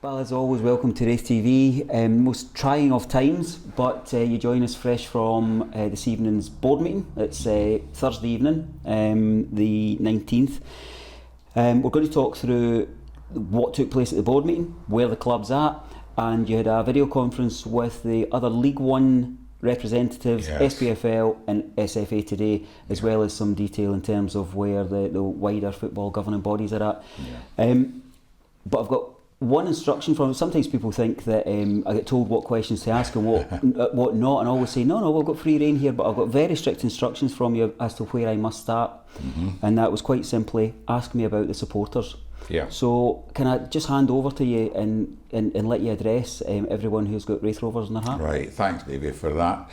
Well, as always, welcome to RaithTV. Most trying of times, but you join us fresh from this evening's board meeting. It's Thursday evening, the 19th. We're going to talk through what took place at the board meeting, where the club's at, and you had a video conference with the other League One representatives, yes. SPFL and SFA today, as well as some detail in terms of where the wider football governing bodies are at. Yeah. But I've got one instruction from, sometimes people think that I get told what questions to ask and what not, and I always say no, we've got free rein here, but I've got very strict instructions from you as to where I must start. And that was quite simply, ask me about the supporters. Yeah. So can I just hand over to you and let you address everyone who's got Raith Rovers in their heart? Right, thanks Davey for that.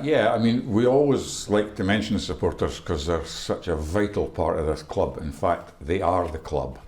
Yeah, I mean, we always like to mention the supporters because they're such a vital part of this club. In fact, they are the club.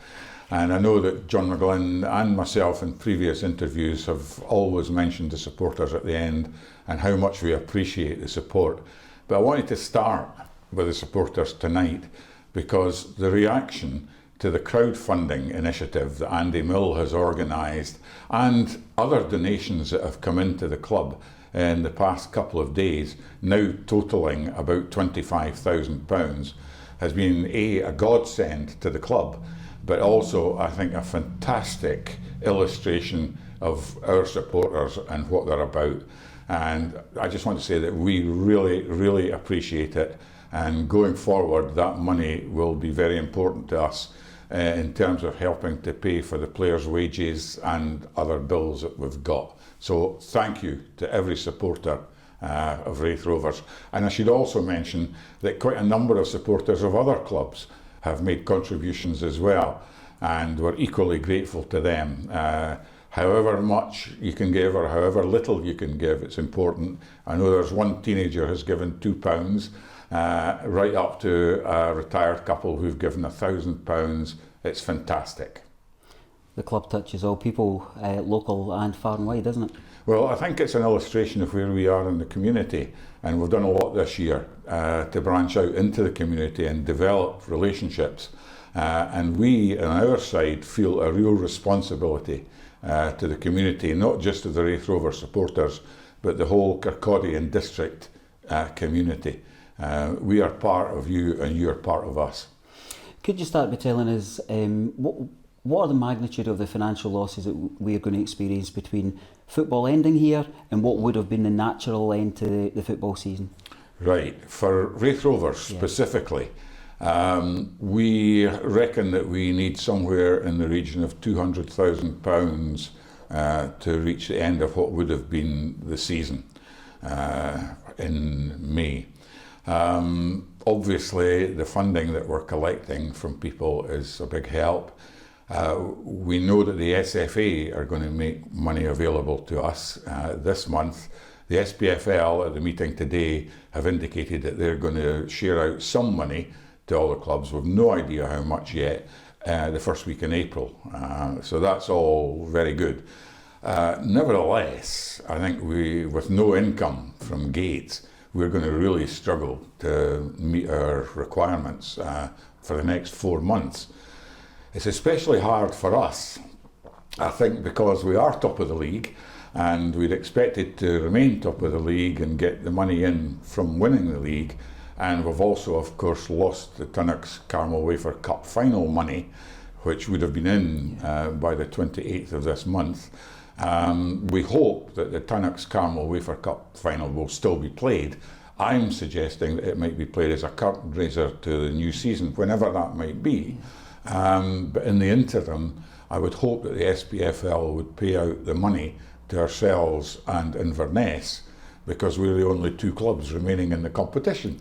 And I know that John McGlynn and myself in previous interviews have always mentioned the supporters at the end and how much we appreciate the support. But I wanted to start with the supporters tonight because the reaction to the crowdfunding initiative that Andy Mill has organised and other donations that have come into the club in the past couple of days, now totalling about £25,000, has been a godsend to the club, but also I think a fantastic illustration of our supporters and what they're about. And I just want to say that we really, really appreciate it, and going forward that money will be very important to us in terms of helping to pay for the players' wages and other bills that we've got. So thank you to every supporter of Raith Rovers. And I should also mention that quite a number of supporters of other clubs have made contributions as well, and we're equally grateful to them. However much you can give or however little you can give, it's important. I know there's one teenager who's given £2, right up to a retired couple who've given £1,000. It's fantastic. The club touches all people, local and far and wide, isn't it? Well, I think it's an illustration of where we are in the community, and we've done a lot this year to branch out into the community and develop relationships. And we, on our side, feel a real responsibility to the community, not just to the Raith Rovers supporters, but the whole Kirkcaldy district community. We are part of you and you are part of us. Could you start by telling us what are the magnitude of the financial losses that we are going to experience between football ending here and what would have been the natural end to the football season? Right, for Raith Rovers specifically, we reckon that we need somewhere in the region of £200,000 to reach the end of what would have been the season in May. Obviously, the funding that we're collecting from people is a big help. We know that the SFA are going to make money available to us this month. The SPFL at the meeting today have indicated that they're going to share out some money to all the clubs. We've no idea how much yet, the first week in April. So that's all very good. Nevertheless, I think with no income from gates, we're going to really struggle to meet our requirements for the next 4 months. It's especially hard for us, I think, because we are top of the league and we'd expected to remain top of the league and get the money in from winning the league. And we've also, of course, lost the Tunnocks Carmel Wafer Cup final money, which would have been in by the 28th of this month. We hope that the Tunnocks Carmel Wafer Cup final will still be played. I'm suggesting that it might be played as a curtain raiser to the new season, whenever that might be. But in the interim, I would hope that the SPFL would pay out the money to ourselves and Inverness, because we're the only two clubs remaining in the competition.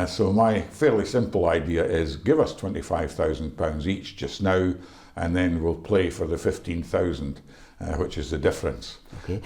So my fairly simple idea is give us £25,000 each just now, and then we'll play for the 15,000, which is the difference. Okay.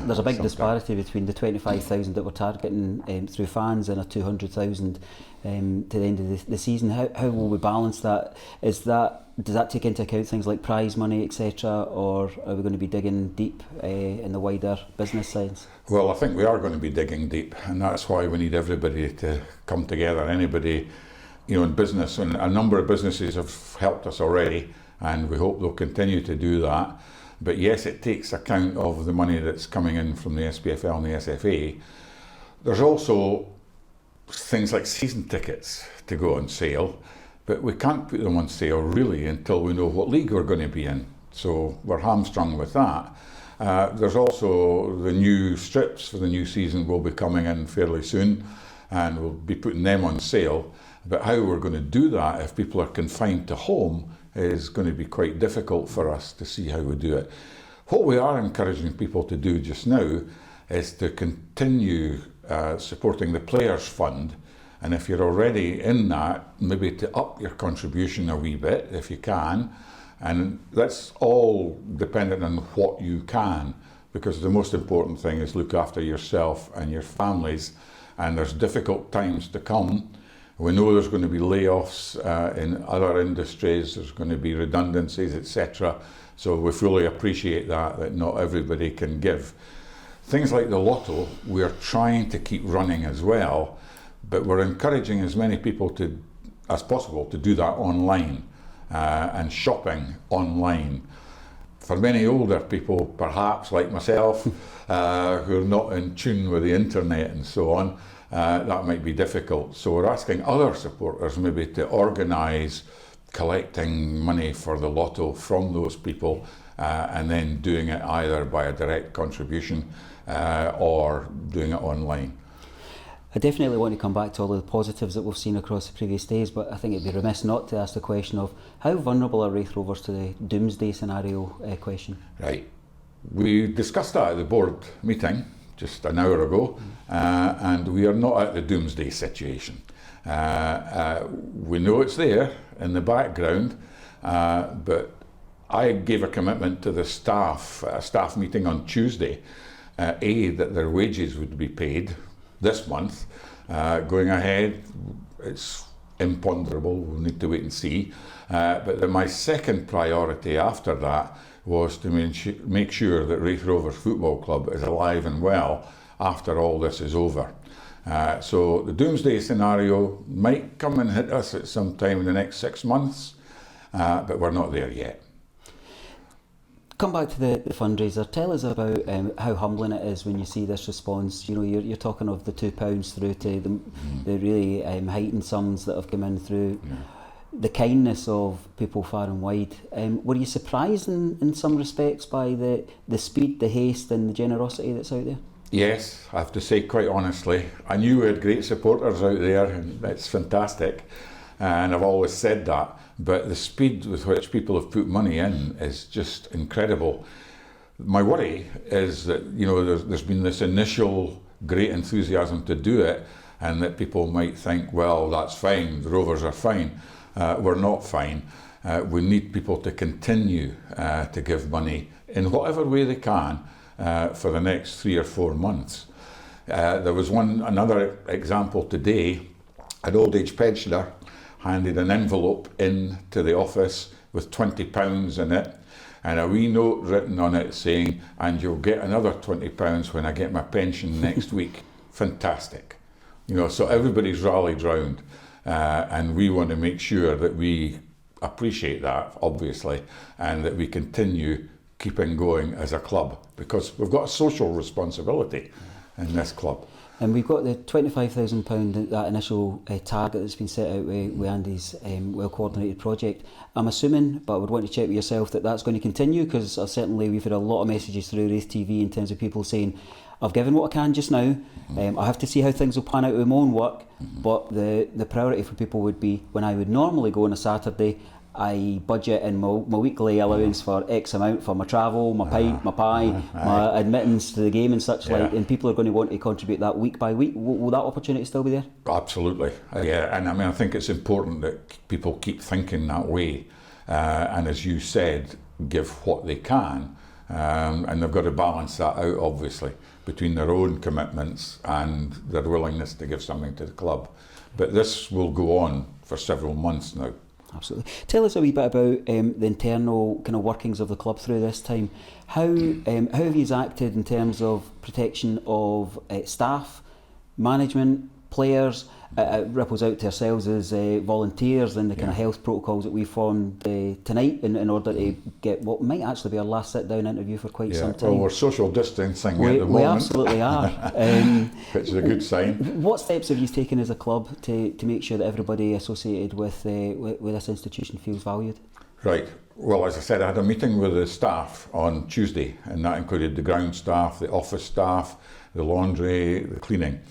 There's a big disparity between the 25,000 that we're targeting through fans and a 200,000 to the end of the season. How will we balance that? Does that take into account things like prize money, etc., or are we going to be digging deep in the wider business science? Well, I think we are going to be digging deep, and that's why we need everybody to come together. Anybody, in business, and a number of businesses have helped us already, and we hope they'll continue to do that. But yes, it takes account of the money that's coming in from the SPFL and the SFA. There's also things like season tickets to go on sale, but we can't put them on sale really until we know what league we're going to be in. So we're hamstrung with that. There's also the new strips for the new season will be coming in fairly soon, and we'll be putting them on sale. But how we're going to do that if people are confined to home is going to be quite difficult for us to see how we do it. What we are encouraging people to do just now is to continue supporting the Players Fund, and if you're already in that, maybe to up your contribution a wee bit if you can, and that's all dependent on what you can, because the most important thing is look after yourself and your families, and there's difficult times to come. We know there's going to be layoffs in other industries, there's going to be redundancies, etc. So we fully appreciate that not everybody can give. Things like the lotto, we're trying to keep running as well, but we're encouraging as many people as possible to do that online and shopping online. For many older people, perhaps like myself, who are not in tune with the internet and so on, that might be difficult. So we're asking other supporters maybe to organise collecting money for the lotto from those people and then doing it either by a direct contribution or doing it online. I definitely want to come back to all of the positives that we've seen across the previous days, but I think it'd be remiss not to ask the question of how vulnerable are Raith Rovers to the doomsday scenario question? Right. We discussed that at the board meeting just an hour ago, and we are not at the doomsday situation. We know it's there in the background, but I gave a commitment to the staff at a staff meeting on Tuesday, that their wages would be paid this month. Going ahead, it's imponderable, we'll need to wait and see. But then my second priority after that was to make sure that Raith Rovers Football Club is alive and well after all this is over. So the doomsday scenario might come and hit us at some time in the next 6 months, but we're not there yet. Come back to the fundraiser. Tell us about how humbling it is when you see this response. You know, you're talking of the £2 through to the really heightened sums that have come in through the kindness of people far and wide. Were you surprised in some respects by the speed, the haste and the generosity that's out there? Yes, I have to say quite honestly, I knew we had great supporters out there and it's fantastic, and I've always said that, but the speed with which people have put money in is just incredible. My worry is that, you know, there's been this initial great enthusiasm to do it, and that people might think, well, that's fine, the Rovers are fine. We're not fine. We need people to continue to give money in whatever way they can for the next 3 or 4 months. There was another example today. An old age pensioner handed an envelope in to the office with £20 in it and a wee note written on it saying, and you'll get another £20 when I get my pension next week. Fantastic. You know, so everybody's rallied round, and we want to make sure that we appreciate that, obviously, and that we continue keeping going as a club, because we've got a social responsibility in this club. And we've got the £25,000, that initial target that's been set out with Andy's well-coordinated project. I'm assuming, but I would want to check with yourself, that that's going to continue, because certainly we've had a lot of messages through RaithTV in terms of people saying, I've given what I can just now, I have to see how things will pan out with my own work, but the priority for people would be, when I would normally go on a Saturday, I budget in my weekly allowance for X amount for my travel, my pint, my pie, my admittance to the game and such like, and people are going to want to contribute that week by week. Will that opportunity still be there? Absolutely, yeah, and I mean, I think it's important that people keep thinking that way, and as you said, give what they can, and they've got to balance that out, obviously, between their own commitments and their willingness to give something to the club. But this will go on for several months now. Absolutely. Tell us a wee bit about the internal kind of workings of the club through this time. How have you acted in terms of protection of staff, management, players, it ripples out to ourselves as volunteers and the kind of health protocols that we formed tonight in order to get what might actually be our last sit-down interview for quite some time. Well, we're social distancing at the moment. We absolutely are. Which is a good sign. What steps have you taken as a club to make sure that everybody associated with this institution feels valued? Right. Well, as I said, I had a meeting with the staff on Tuesday, and that included the ground staff, the office staff, the laundry, the cleaning.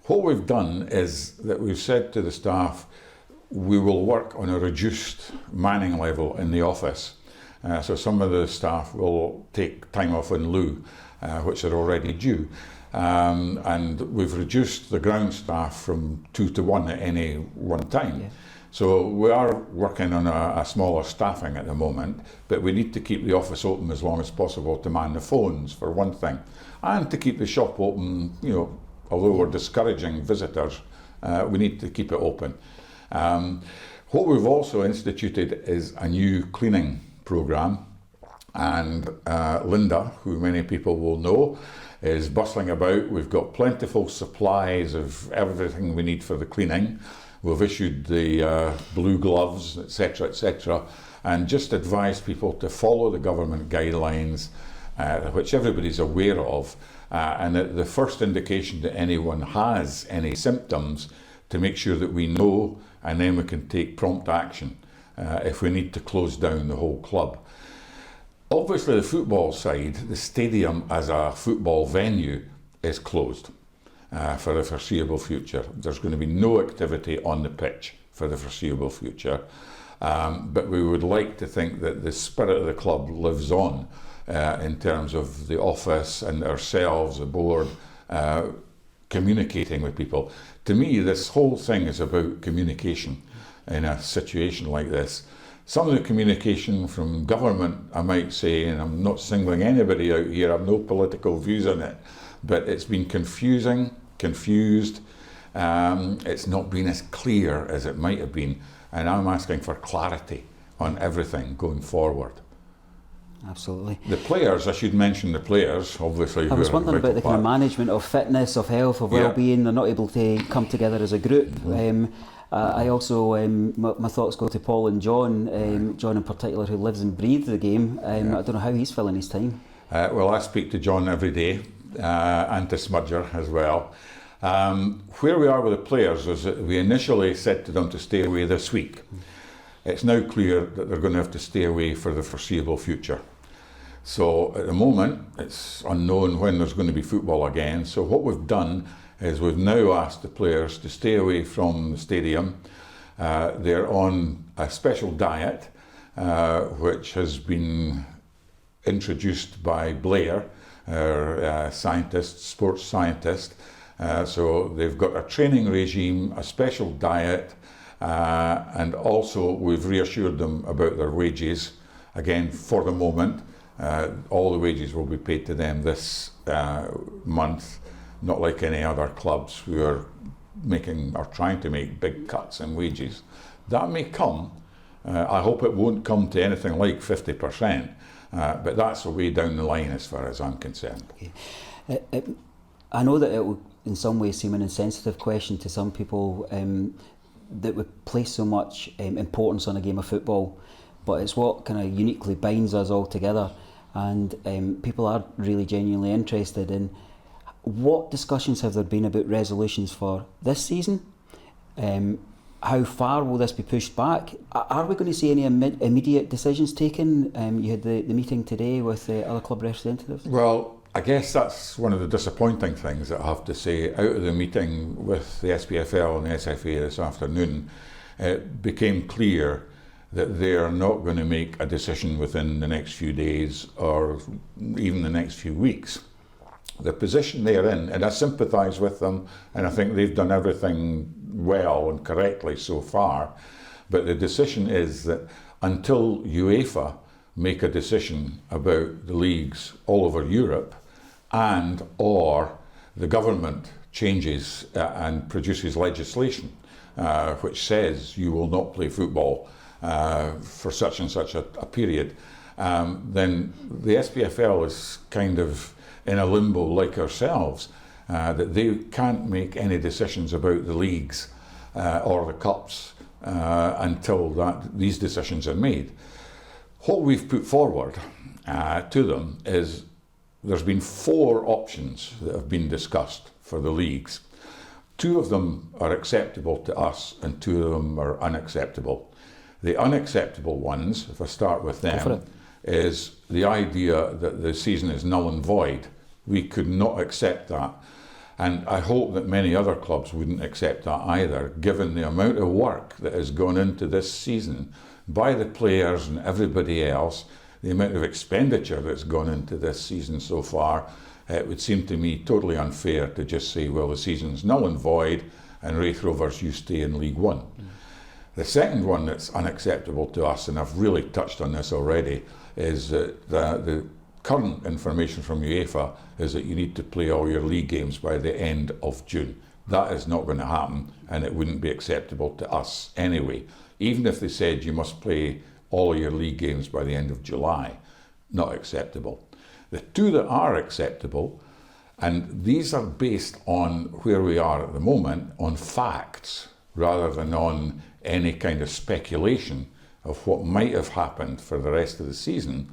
What we've done is that we've said to the staff, we will work on a reduced manning level in the office. So some of the staff will take time off in lieu, which are already due. And we've reduced the ground staff from 2 to 1 at any one time. Yeah. So we are working on a smaller staffing at the moment, but we need to keep the office open as long as possible to man the phones, for one thing, and to keep the shop open, although we're discouraging visitors, we need to keep it open. What we've also instituted is a new cleaning programme, and Linda, who many people will know, is bustling about. We've got plentiful supplies of everything we need for the cleaning. We've issued the blue gloves, etc., and just advise people to follow the government guidelines, which everybody's aware of, and that the first indication that anyone has any symptoms, to make sure that we know, and then we can take prompt action if we need to close down the whole club. Obviously, the football side, the stadium as a football venue, is closed for the foreseeable future. There's going to be no activity on the pitch for the foreseeable future. But we would like to think that the spirit of the club lives on in terms of the office and ourselves, the board, communicating with people. To me, this whole thing is about communication in a situation like this. Some of the communication from government, I might say, and I'm not singling anybody out here, I have no political views on it, but it's been confused, it's not been as clear as it might have been, and I'm asking for clarity on everything going forward. Absolutely. The players, I should mention the players, obviously. I was wondering about the kind of management of fitness, of health, of well-being. They're not able to come together as a group. I also, my thoughts go to Paul and John, John in particular, who lives and breathes the game. I don't know how he's filling his time. Well, I speak to John every day, and to Smudger as well. Where we are with the players is that we initially said to them to stay away this week. It's now clear that they're going to have to stay away for the foreseeable future. So at the moment, it's unknown when there's going to be football again. So what we've done is we've now asked the players to stay away from the stadium. They're on a special diet, which has been introduced by Blair, our scientist, sports scientist. So they've got a training regime, a special diet, and also we've reassured them about their wages. Again, for the moment, all the wages will be paid to them this month, not like any other clubs who are trying to make big cuts in wages. That may come. I hope it won't come to anything like 50%, but that's a way down the line as far as I'm concerned. Okay. I know that it will in some ways seem an insensitive question to some people, that we place so much importance on a game of football, but it's what kind of uniquely binds us all together, and people are really genuinely interested in what discussions have there been about resolutions for this season. How far will this be pushed back? Are we going to see any immediate decisions taken? You had the meeting today with other club representatives. Well, I guess that's one of the disappointing things that I have to say. Out of the meeting with the SPFL and the SFA this afternoon, it became clear that they are not going to make a decision within the next few days or even the next few weeks. The position they're in, and I sympathise with them, and I think they've done everything well and correctly so far, but the decision is that until UEFA make a decision about the leagues all over Europe, and or the government changes and produces legislation which says you will not play football for such and such a period, then the SPFL is kind of in a limbo like ourselves, that they can't make any decisions about the leagues or the cups until these decisions are made. What we've put forward to them is there's been 4 options that have been discussed for the leagues. 2 of them are acceptable to us and 2 of them are unacceptable. The unacceptable ones, if I start with them, is the idea that the season is null and void. We could not accept that. And I hope that many other clubs wouldn't accept that either, given the amount of work that has gone into this season by the players and everybody else, the amount of expenditure that's gone into this season so far. It would seem to me totally unfair to just say, well, the season's null and void and Raith Rovers, you stay in League One. The second one that's unacceptable to us, and I've really touched on this already, is that the current information from UEFA is that you need to play all your league games by the end of June. That is not going to happen, and it wouldn't be acceptable to us anyway. Even if they said you must play all your league games by the end of July, not acceptable. The 2 that are acceptable, and these are based on where we are at the moment, on facts, rather than on any kind of speculation of what might have happened for the rest of the season,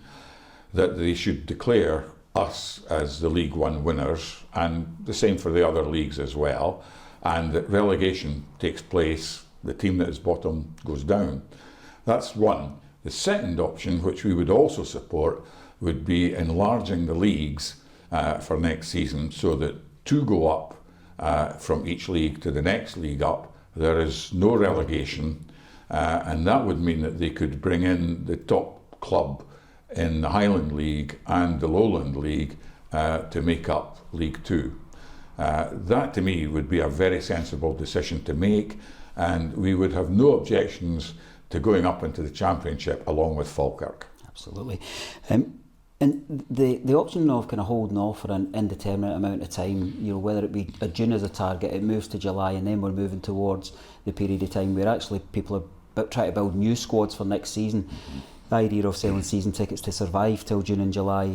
that they should declare us as the League One winners, and the same for the other leagues as well, and that relegation takes place, the team that is bottom goes down. That's one. The second option, which we would also support, would be enlarging the leagues for next season so that 2 go up from each league to the next league up. There is no relegation, and that would mean that they could bring in the top club in the Highland League and the Lowland League to make up League 2. That to me would be a very sensible decision to make, and we would have no objections to going up into the Championship along with Falkirk. Absolutely. And the option of kind of holding off for an indeterminate amount of time, you know, whether it be a June as a target, it moves to July, and then we're moving towards the period of time where actually people are trying to build new squads for next season. The idea of selling season tickets to survive till June and July,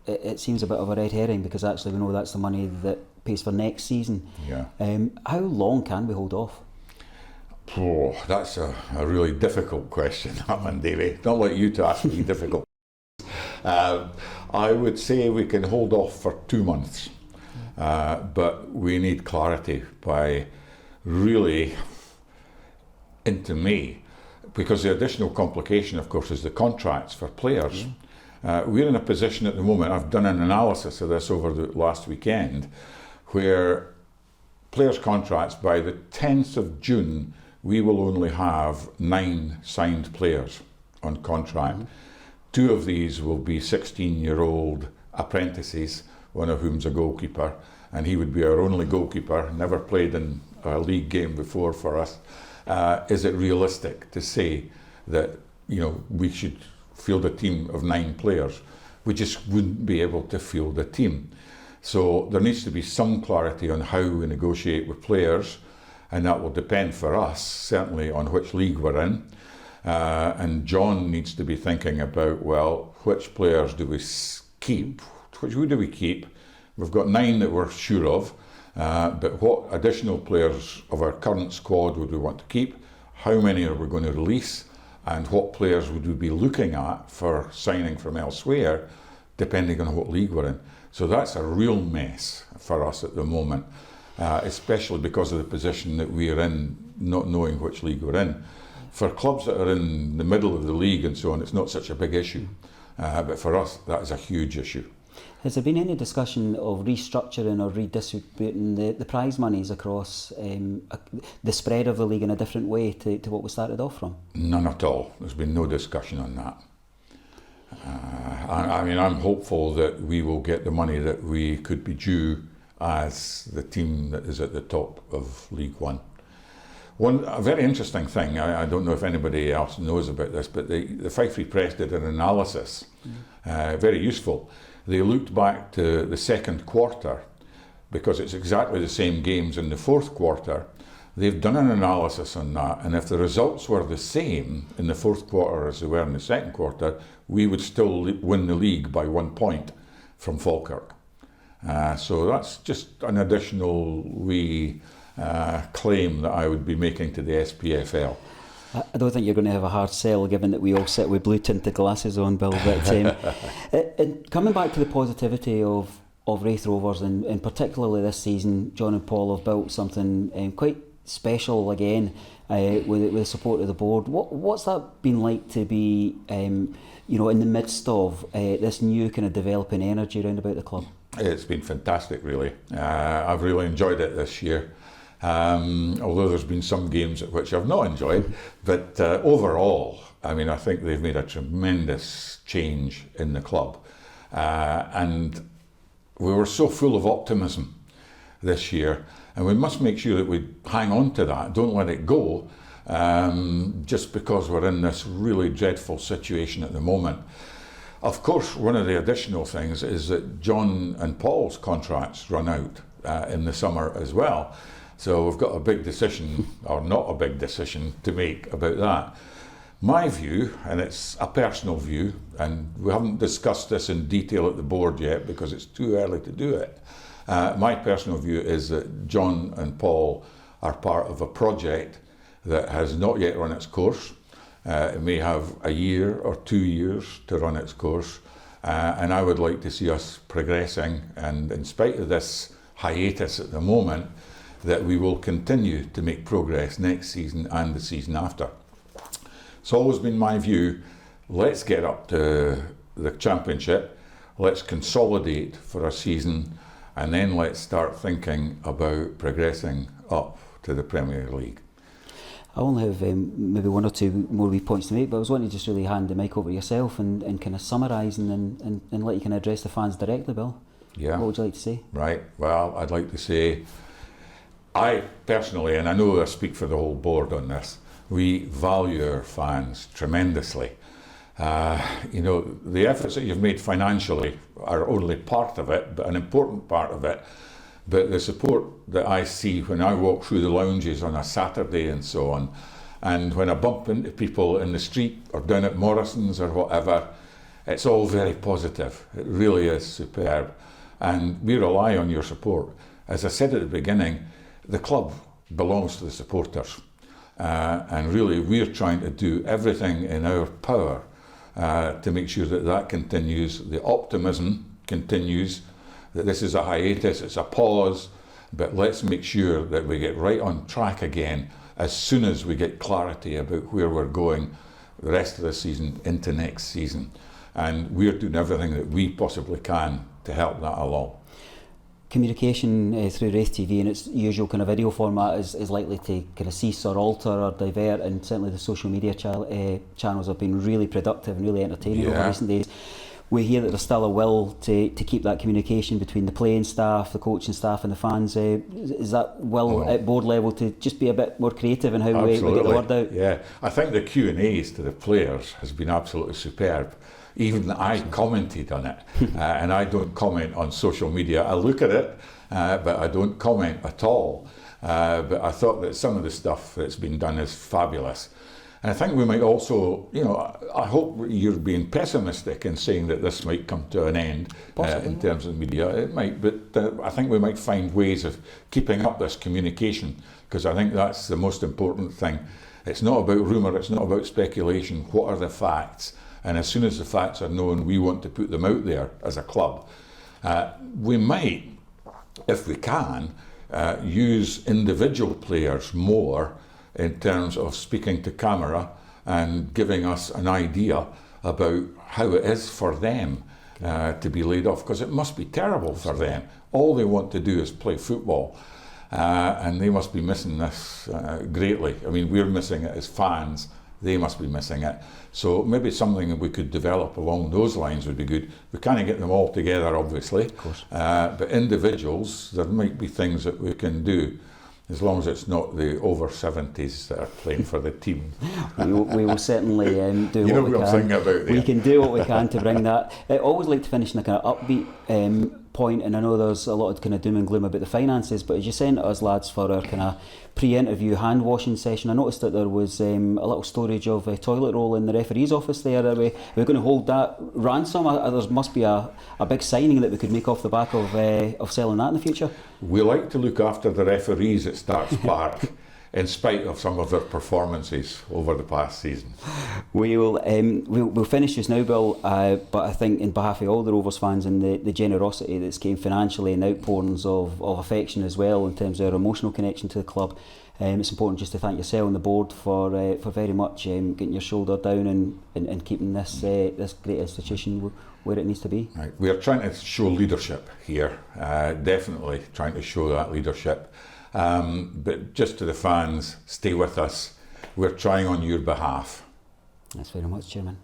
it seems a bit of a red herring, because actually we know that's the money that pays for next season. Yeah. How long can we hold off? Oh, that's a really difficult question, that one, Davey. Not like you to ask me difficult. I would say we can hold off for 2 months, but we need clarity by really into May, because the additional complication, of course, is the contracts for players. We're in a position at the moment, I've done an analysis of this over the last weekend, where players' contracts by the 10th of June, we will only have 9 signed players on contract. 2 of these will be 16-year-old apprentices, one of whom's a goalkeeper, and he would be our only goalkeeper, never played in a league game before for us. Is it realistic to say that, you know, we should field a team of 9 players? We just wouldn't be able to field a team. So there needs to be some clarity on how we negotiate with players, and that will depend for us certainly on which league we're in. And John needs to be thinking about, well, which players do we keep? Who do we keep? We've got 9 that we're sure of, but what additional players of our current squad would we want to keep? How many are we going to release? And what players would we be looking at for signing from elsewhere, depending on what league we're in? So that's a real mess for us at the moment, especially because of the position that we're in, not knowing which league we're in. For clubs that are in the middle of the league and so on, it's not such a big issue. But for us, that is a huge issue. Has there been any discussion of restructuring or redistributing the prize monies across the spread of the league in a different way to what we started off from? None at all. There's been no discussion on that. I mean, I'm hopeful that we will get the money that we could be due as the team that is at the top of League One. A very interesting thing, I don't know if anybody else knows about this, but the Fife Free Press did an analysis, very useful. They looked back to the second quarter, because it's exactly the same games in the fourth quarter. They've done an analysis on that, and if the results were the same in the fourth quarter as they were in the second quarter, we would still win the league by 1 point from Falkirk. So that's just an additional wee claim that I would be making to the SPFL. I don't think you're going to have a hard sell, given that we all sit with blue tinted glasses on, Bill. But and coming back to the positivity of Raith Rovers, and particularly this season, John and Paul have built something quite special again with the support of the board. What's that been like to be, in the midst of this new kind of developing energy around about the club? It's been fantastic, really. I've really enjoyed it this year. Although there's been some games at which I've not enjoyed, but overall, I think they've made a tremendous change in the club, and we were so full of optimism this year, and we must make sure that we hang on to that, don't let it go, just because we're in this really dreadful situation at the moment. Of course, one of the additional things is that John and Paul's contracts run out in the summer as well. So we've got a big decision, or not a big decision, to make about that. My view, and it's a personal view, and we haven't discussed this in detail at the board yet because it's too early to do it. My personal view is that John and Paul are part of a project that has not yet run its course. It may have a year or 2 years to run its course, and I would like to see us progressing, and in spite of this hiatus at the moment, that we will continue to make progress next season and the season after. It's always been my view, let's get up to the Championship, let's consolidate for a season, and then let's start thinking about progressing up to the Premier League. I only have maybe one or two more wee points to make, but I was wanting to just really hand the mic over to yourself and kind of summarise and let you kind of address the fans directly, Bill. Yeah. What would you like to say? Right, well, I'd like to say, I personally, and I know I speak for the whole board on this, we value our fans tremendously. The efforts that you've made financially are only part of it, but an important part of it. But the support that I see when I walk through the lounges on a Saturday and so on, and when I bump into people in the street or down at Morrison's or whatever, it's all very positive. It really is superb. And we rely on your support. As I said at the beginning, the club belongs to the supporters, and really we're trying to do everything in our power to make sure that that continues, the optimism continues, that this is a hiatus, it's a pause, but let's make sure that we get right on track again as soon as we get clarity about where we're going the rest of the season into next season. And we're doing everything that we possibly can to help that along. Communication through RaithTV in its usual kind of video format is likely to kind of cease or alter or divert, and certainly the social media channels have been really productive and really entertaining over recent days. We hear that there's still a will to keep that communication between the playing staff, the coaching staff and the fans. Is that will at board level to just be a bit more creative in how we get the word out? Yeah, I think the Q&As to the players has been absolutely superb. Even I commented on it, and I don't comment on social media. I look at it, but I don't comment at all. But I thought that some of the stuff that's been done is fabulous. And I think we might also, I hope you're being pessimistic in saying that this might come to an end in terms of media. It might, but I think we might find ways of keeping up this communication, because I think that's the most important thing. It's not about rumour, it's not about speculation. What are the facts? And as soon as the facts are known, we want to put them out there as a club. We might, if we can, use individual players more in terms of speaking to camera and giving us an idea about how it is for them to be laid off, because it must be terrible for them. All they want to do is play football, and they must be missing this greatly. I mean, we're missing it as fans. They must be missing it. So maybe something that we could develop along those lines would be good. We can't get them all together, obviously. Of course. But individuals, there might be things that we can do, as long as it's not the over 70s that are playing for the team. we will certainly do what we can. About we can do what we can to bring that. I always like to finish in a kind of upbeat point, and I know there's a lot of kind of doom and gloom about the finances, but as you sent us lads for our kind of pre-interview hand washing session, I noticed that there was a little storage of toilet roll in the referee's office there. Are we going to hold that ransom? There must be a big signing that we could make off the back of selling that in the future. We like to look after the referees at Starks Park, in spite of some of their performances over the past season. We'll finish just now, Bill, but I think in behalf of all the Rovers fans and the generosity that's came financially and outpourings of affection as well in terms of our emotional connection to the club, it's important just to thank yourself and the board for very much getting your shoulder down and keeping this great institution where it needs to be. Right. We are trying to show leadership here, definitely trying to show that leadership. But just to the fans, stay with us. We're trying on your behalf. Thanks very much, Chairman.